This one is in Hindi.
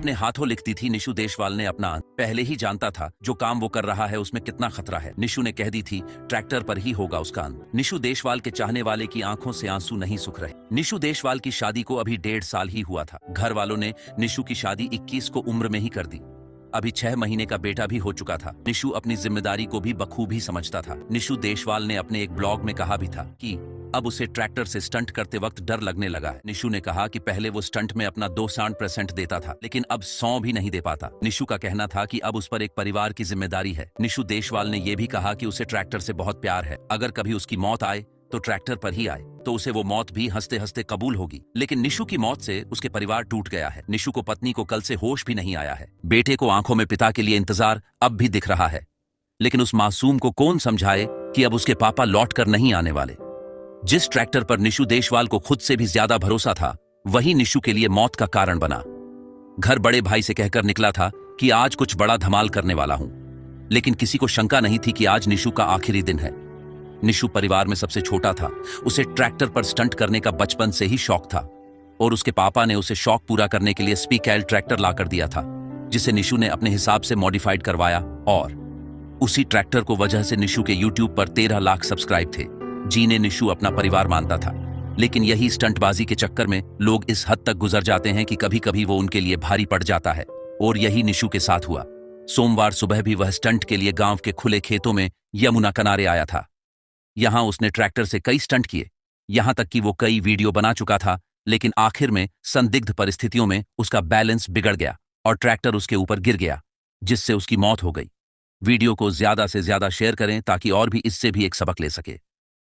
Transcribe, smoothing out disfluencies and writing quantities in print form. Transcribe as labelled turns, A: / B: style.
A: अपने हाथों लिखती थी। निशु देशवाल ने अपना पहले ही जानता था जो काम वो कर रहा है उसमें कितना खतरा है। निशु ने कह दी थी ट्रैक्टर पर ही होगा उसका अंत। निशु देशवाल के चाहने वाले की आंखों से आंसू नहीं सूख रहे। निशु देशवाल की शादी को अभी 1.5 साल ही हुआ था। घर वालों ने निशु की शादी 21 को उम्र में ही कर दी। अभी 6 महीने का बेटा भी हो चुका था। निशु अपनी जिम्मेदारी को भी बखूबी समझता था। निशु देशवाल ने अपने एक ब्लॉग में कहा भी था कि अब उसे ट्रैक्टर से स्टंट करते वक्त डर लगने लगा है। निशु ने कहा कि पहले वो स्टंट में अपना 200% देता था, लेकिन अब 100 भी नहीं दे पाता। निशु का कहना था कि अब उस पर एक परिवार की जिम्मेदारी है। निशु देशवाल ने यह भी कहा कि उसे ट्रैक्टर से बहुत प्यार है। अगर कभी उसकी मौत आए तो ट्रैक्टर पर ही आए, तो उसे वो मौत भी हंसते हंसते कबूल होगी। लेकिन निशु की मौत से उसके परिवार टूट गया है। निशु को पत्नी को कल से होश भी नहीं आया है। बेटे को आंखों में पिता के लिए इंतजार अब भी दिख रहा है, लेकिन उस मासूम को कौन समझाए कि अब उसके पापा लौट कर नहीं आने वाले। जिस ट्रैक्टर पर निशु देशवाल को खुद से भी ज्यादा भरोसा था, वही निशु के लिए मौत का कारण बना। घर बड़े भाई से कहकर निकला था कि आज कुछ बड़ा धमाल करने वाला हूं, लेकिन किसी को शंका नहीं थी कि आज निशु का आखिरी दिन है। निशु परिवार में सबसे छोटा था। उसे ट्रैक्टर पर स्टंट करने का बचपन से ही शौक था और उसके पापा ने उसे शौक पूरा करने के लिए स्पीकैल ट्रैक्टर लाकर दिया था, जिसे निशु ने अपने हिसाब से मॉडिफाइड करवाया। और उसी ट्रैक्टर को वजह से निशु के यूट्यूब पर 13 लाख सब्सक्राइब थे, जिन्हें निशु अपना परिवार मानता था। लेकिन यही स्टंटबाजी के चक्कर में लोग इस हद तक गुजर जाते हैं कि कभी कभी वो उनके लिए भारी पड़ जाता है, और यही निशु के साथ हुआ। सोमवार सुबह भी वह स्टंट के लिए गांव के खुले खेतों में यमुना किनारे आया था। यहां उसने ट्रैक्टर से कई स्टंट किए, यहां तक कि वो कई वीडियो बना चुका था, लेकिन आखिर में संदिग्ध परिस्थितियों में उसका बैलेंस बिगड़ गया और ट्रैक्टर उसके ऊपर गिर गया, जिससे उसकी मौत हो गई। वीडियो को ज्यादा से ज्यादा शेयर करें ताकि और भी इससे भी एक सबक ले सके।